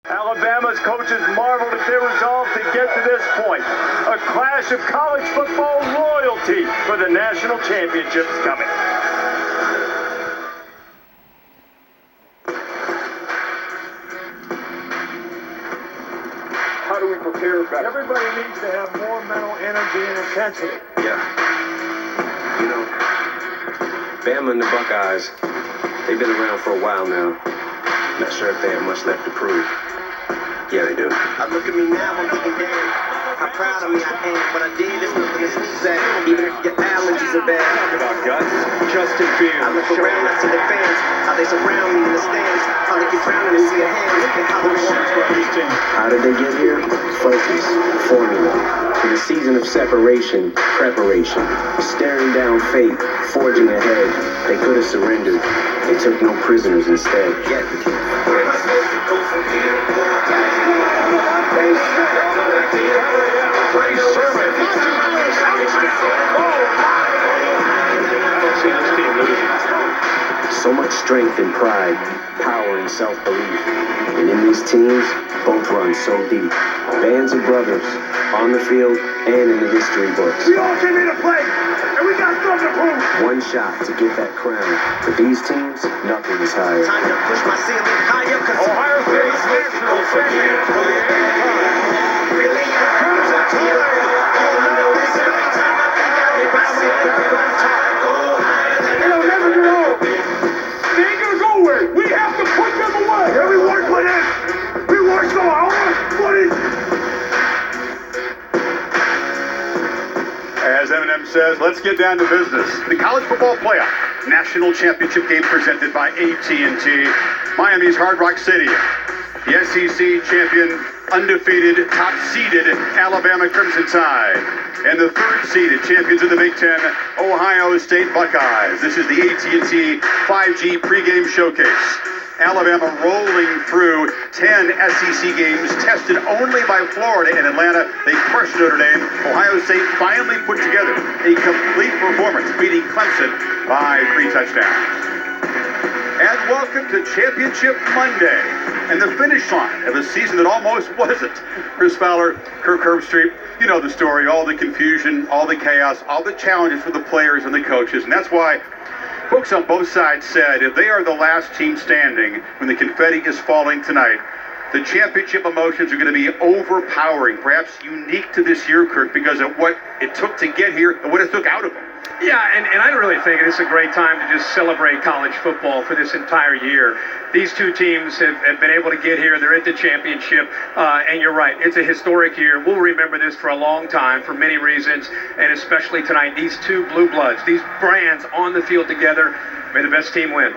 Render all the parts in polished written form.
Alabama's coaches marveled at their resolve to get to this point. A clash of college football royalty for the national championships coming. How do we prepare better? Everybody needs to have more mental energy and intensity. Yeah. You know, Bama and the Buckeyes, they've been around for a while now. Not sure if they have much left to prove. Yeah, they do. I look at me now, I'm looking down. How proud of me I am. What I did is nothing to sneeze at. Even if your allergies are bad. Talk about guts. Justin Fields. I look around, I see the fans. How they surround me in the stands. How they get drowning and see a hand. And how they want. How did they get here? Focus, formula. In a season of separation, preparation, staring down fate, forging ahead. They could have surrendered. They took no prisoners instead. Yet, so much strength and pride, power and self-belief. And in these teams, both run so deep. Bands of brothers, on the field and in the history books. We all came here to play, and we got something to prove. One shot to get that crown. For these teams, nothing is higher. time to push my ceiling higher. Cause Ohio State's national champion for the 8th time. really, Comes a time. all I know is every time I think I get my seat back on top. It'll never get old. They ain't gonna go away. We have to put them away. Every word put in. We work so hard. Put it. As Eminem says, let's get down to business. The college football playoff national championship game presented by AT&T. Miami's Hard Rock City. The SEC champion, undefeated, top-seeded Alabama Crimson Tide. And the third-seeded champions of the Big Ten, Ohio State Buckeyes. This is the AT&T 5G pregame showcase. Alabama rolling through 10 SEC games, tested only by Florida and Atlanta. They crushed Notre Dame. Ohio State finally put together a complete performance, beating Clemson by 3 touchdowns. And welcome to Championship Monday and the finish line of a season that almost wasn't. Chris Fowler, Kirk Herbstreit, you know the story, all the confusion, all the chaos, all the challenges for the players and the coaches. And that's why folks on both sides said if they are the last team standing when the confetti is falling tonight, the championship emotions are going to be overpowering, perhaps unique to this year, Kirk, because of what it took to get here and what it took out of them. Yeah, and I really think it's a great time to just celebrate college football for this entire year. These two teams have been able to get here. They're at the championship, and you're right. It's a historic year. We'll remember this for a long time for many reasons, and especially tonight. These two blue bloods, these brands on the field together. May the best team win.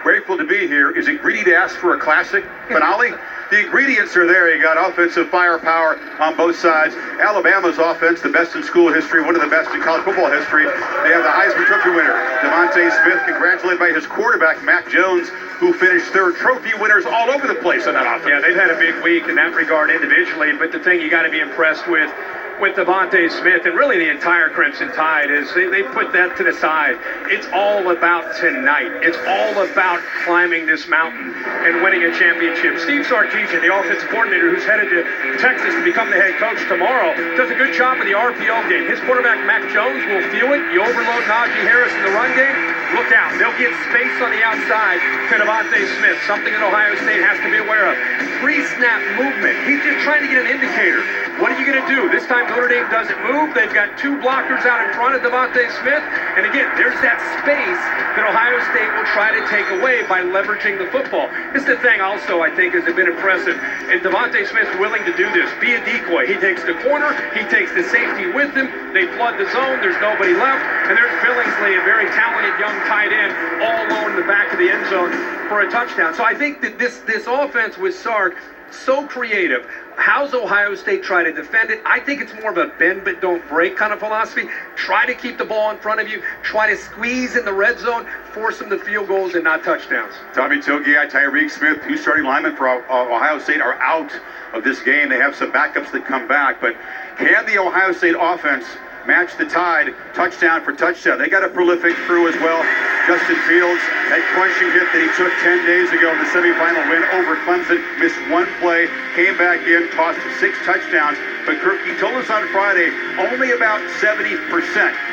Grateful to be here. Is it greedy to ask for a classic finale? The ingredients are there. You got offensive firepower on both sides. Alabama's offense, the best in school history, one of the best in college football history. They have the Heisman Trophy winner, DeVonta Smith, congratulated by his quarterback, Mac Jones, who finished third. Trophy winners all over the place on that offense. Yeah, they've had a big week in that regard individually, but the thing you got to be impressed with DeVonta Smith and really the entire Crimson Tide is they put that to the side. It's all about tonight. It's all about climbing this mountain and winning a championship. Steve Sarkisian, the offensive coordinator who's headed to Texas to become the head coach tomorrow, does a good job with the RPO game. His quarterback, Mac Jones, will feel it. You overload Najee Harris in the run game, look out. They'll get space on the outside to DeVonta Smith, something that Ohio State has to be aware of. Pre-snap movement. He's just trying to get an indicator. What are you going to do? This time Notre Dame doesn't move. They've got two blockers out in front of DeVonta Smith. And again, there's that space that Ohio State will try to take away by leveraging the football. This is the thing also I think has been impressive. And DeVonta Smith's willing to do this. Be a decoy. He takes the corner. He takes the safety with him. They flood the zone. There's nobody left. And there's Billingsley, a very talented young tight end, all alone in the back of the end zone for a touchdown. So I think that this offense with Sark, so creative. How's Ohio State try to defend it? I think it's more of a bend but don't break kind of philosophy. Try to keep the ball in front of you. Try to squeeze in the red zone. Force them to field goals and not touchdowns. Tommy Togiai, Tyreek Smith, two starting linemen for Ohio State are out of this game. They have some backups that come back. But can the Ohio State offense matched the Tide touchdown for touchdown. They got a prolific crew as well. Justin Fields, that crunching hit that he took 10 days ago in the semifinal win over Clemson, missed one play, came back in, tossed 6 touchdowns. But Kirk, he told us on Friday, only about 70%.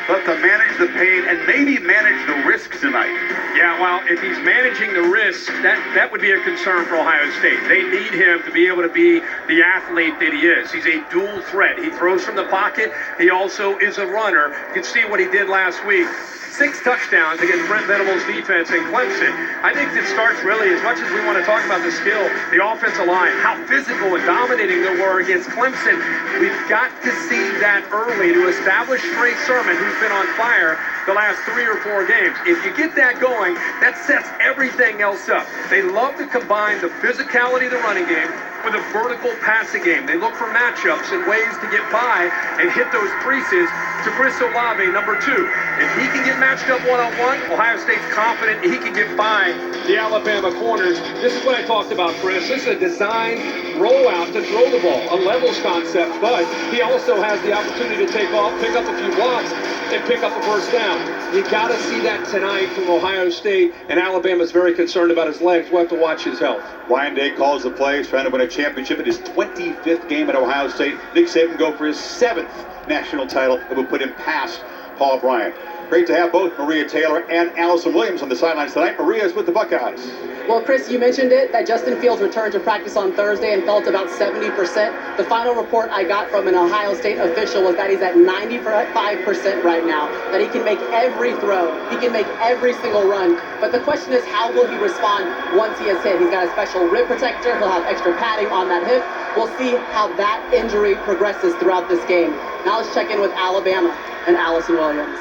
But to manage the pain and maybe manage the risks tonight. Yeah, well, if he's managing the risk, that would be a concern for Ohio State. They need him to be able to be the athlete that he is. He's a dual threat. He throws from the pocket. He also is a runner. You can see what he did last week. 6 touchdowns against Brent Venables' defense in Clemson. I think it starts really, as much as we want to talk about the skill, the offensive line, how physical and dominating they were against Clemson. We've got to see that early to establish Trey Sermon, who's been on fire the last 3 or 4 games. If you get that going, that sets everything else up. They love to combine the physicality of the running game with a vertical passing game. They look for matchups and ways to get by and hit those creases to Chris Olave, number 2. If he can get matched up one-on-one, Ohio State's confident he can get by the Alabama corners. This is what I talked about, Chris. This is a designed rollout to throw the ball, a levels concept, but he also has the opportunity to take off, pick up a few blocks, and pick up a first down. You got to see that tonight from Ohio State, and Alabama's very concerned about his legs. We'll have to watch his health. Ryan Day calls the plays, trying to win a championship in his 25th game at Ohio State. Nick Saban go for his 7th national title. It would put him past Paul Bryant. Great to have both Maria Taylor and Allison Williams on the sidelines tonight. Maria is with the Buckeyes. Well, Chris, you mentioned it, that Justin Fields returned to practice on Thursday and felt about 70%. The final report I got from an Ohio State official was that he's at 95% right now, that he can make every throw, he can make every single run. But the question is, how will he respond once he is hit? He's got a special rib protector, he'll have extra padding on that hip. We'll see how that injury progresses throughout this game. Now let's check in with Alabama and Allison Williams.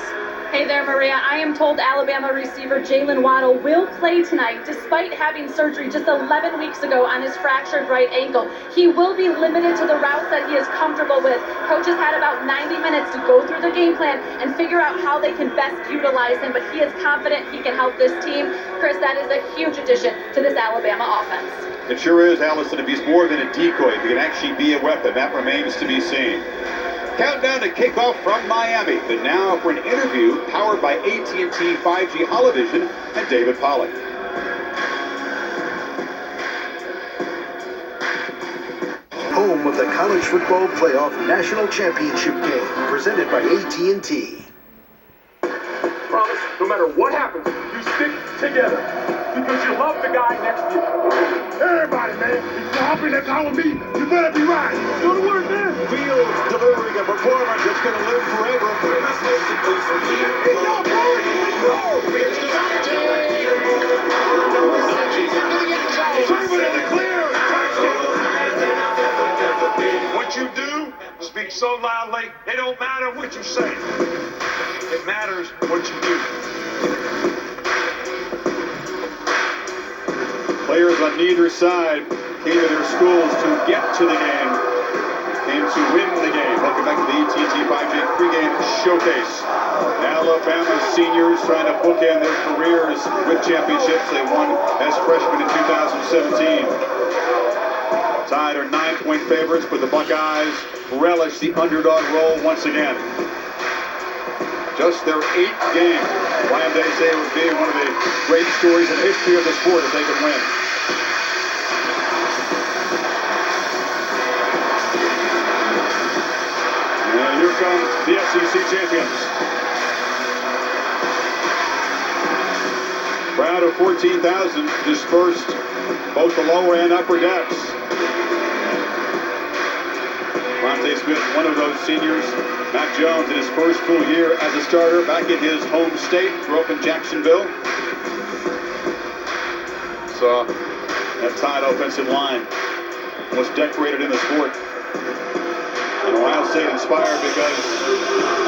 Hey there, Maria. I am told Alabama receiver Jalen Waddle will play tonight despite having surgery just 11 weeks ago on his fractured right ankle. He will be limited to the routes that he is comfortable with. Coaches had about 90 minutes to go through the game plan and figure out how they can best utilize him, but he is confident he can help this team. Chris, that is a huge addition to this Alabama offense. It sure is, Allison. If he's more than a decoy, he can actually be a weapon. That remains to be seen. Countdown to kickoff from Miami. But now for an interview powered by AT&T 5G Holovision and David Pollack. Home of the College Football Playoff National Championship game, presented by AT&T. Promise, no matter what happens, you stick together. Because you love the guy next to you. Everybody, man, if you're hopping that time with me, you better be right. Go to work, man. Fields delivering a performance that's going to live forever. It's your boy. Serve it in the clear. What you do, speak so loudly, it don't matter what you say. It matters what you do. Players on neither side came to their schools to get to the game, came to win the game. Welcome back to the AT&T 5G pregame showcase. Alabama seniors trying to bookend their careers with championships they won as freshmen in 2017. Tide are 9-point favorites, but the Buckeyes relish the underdog role once again. Just their 8th game. Ryan Day say it would be one of the great stories in the history of the sport if they could win. And here come the SEC champions. Crowd of 14,000 dispersed both the lower and upper decks. Monte Smith, one of those seniors. Mac Jones in his first full year as a starter back in his home state. Grew up in Jacksonville. Saw that Tide offensive line was decorated in the sport. And Ohio State inspired because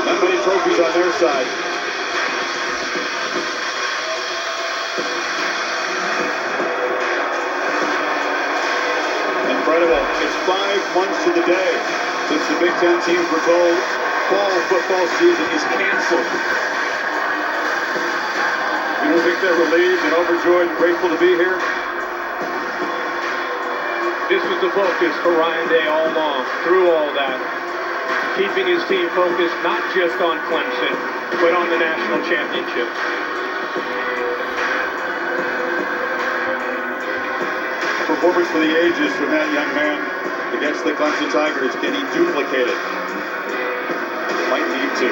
not many trophies on their side. Incredible. It's 5 months to the day since the Big Ten teams were told fall football season is canceled. You don't think they're relieved and overjoyed and grateful to be here? This was the focus for Ryan Day all along, through all that. keeping his team focused not just on Clemson, but on the national championship. Performance for the ages from that young man against the Clemson Tigers. Can he duplicate it? Might need to.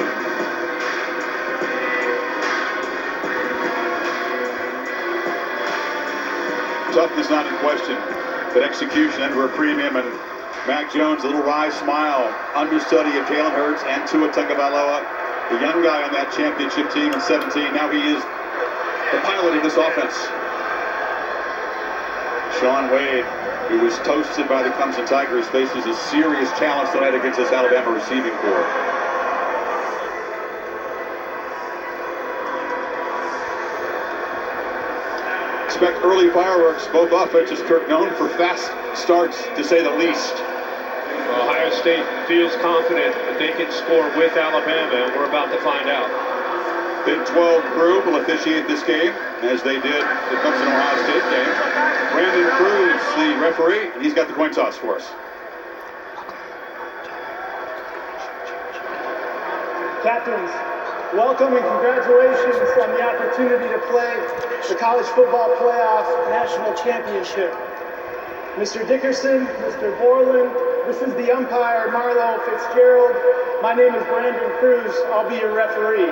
Toughness not in question, but execution under a premium. And Mac Jones, a little wry smile, understudy of Jalen Hurts and Tua Tagovailoa, the young guy on that championship team in 17. Now he is the pilot of this offense. Sean Wade, who was toasted by the Clemson Tigers, faces a serious challenge tonight against this Alabama receiving corps. Expect early fireworks. Both offenses, Kirk, known for fast starts, to say the least. Ohio State feels confident that they can score with Alabama, and we're about to find out. Big 12 crew will officiate this game, as they did the Clemson-Ohio State game. Brandon Cruz, the referee, and he's got the coin toss for us. Captains, welcome and congratulations on the opportunity to play the College Football Playoff National Championship. Mr. Dickerson, Mr. Borland, this is the umpire, Marlo Fitzgerald. My name is Brandon Cruz. I'll be your referee.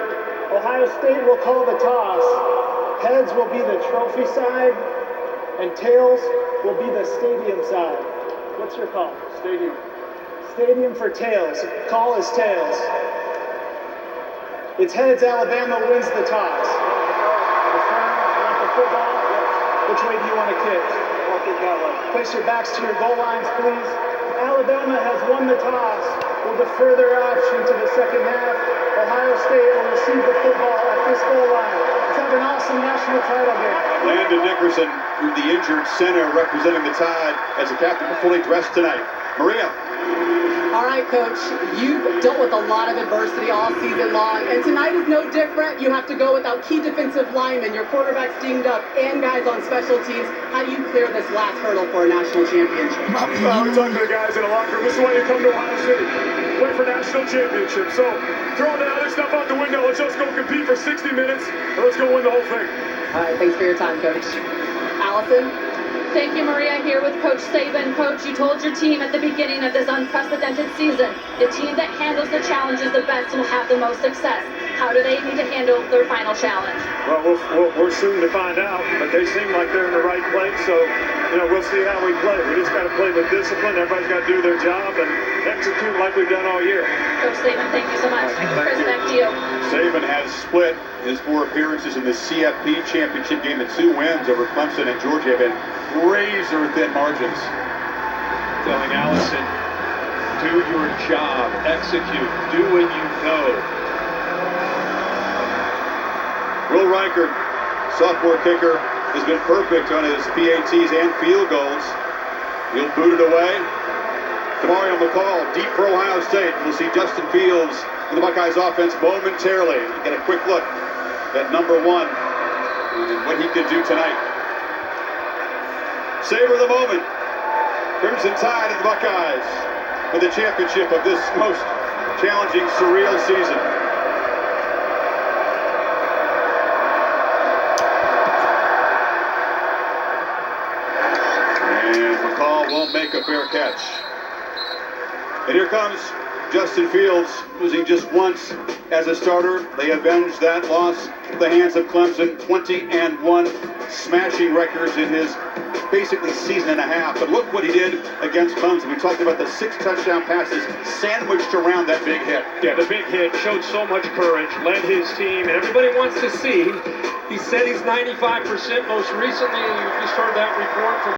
Ohio State will call the toss. Heads will be the trophy side, and tails will be the stadium side. What's your call? Stadium. Stadium for tails. Call is tails. It's heads, Alabama wins the toss. The front, you want the football? Yes. Which way do you want to kick? I'll kick that way. Place your backs to your goal lines, please. Alabama has won the toss. We'll defer their option to the second half. Ohio State will receive the football at this goal line. Let's have an awesome national title game. Landon Dickerson, the injured center, representing the Tide as a captain, fully dressed tonight. Maria. All right, Coach, you've dealt with a lot of adversity all season long, and tonight is no different. You have to go without key defensive linemen, your quarterback's dinged up, and guys on special teams. How do you clear this last hurdle for a national championship? We talk to the guys in the locker room. This is why you come to Ohio City. Play for national championship. So throw that other stuff out the window. Let's just go compete for 60 minutes, and let's go win the whole thing. All right, thanks for your time, Coach. Allison? Thank you, Maria, here with Coach Saban. Coach, you told your team at the beginning of this unprecedented season, the team that handles the challenges the best will have the most success. How do they need to handle their final challenge? Well, we're soon to find out, but they seem like they're in the right place, so, we'll see how we play. We just got to play with discipline. Everybody's got to do their job and execute like we've done all year. Coach Saban, thank you so much. Chris, back to you. Saban has split his 4 appearances in the CFP championship game. The 2 wins over Clemson and Georgia have been razor-thin margins. Telling Allison, do your job, execute, do what you know. Will Reichert, sophomore kicker, has been perfect on his PATs and field goals. He'll boot it away. Demario McCall, deep for Ohio State. We'll see Justin Fields in the Buckeyes offense momentarily. Get a quick look at number 1 and what he can do tonight. Savor the moment. Crimson Tide and the Buckeyes for the championship of this most challenging, surreal season. And McCall won't make a fair catch. And here comes Justin Fields, losing just once as a starter. They avenged that loss at the hands of Clemson. 20-1, smashing records in his basically season and a half. But look what he did against Clemson. We talked about the 6 touchdown passes sandwiched around that big hit. Yeah, the big hit showed so much courage, led his team, and everybody wants to see. He said he's 95%. Most recently, you just heard that report from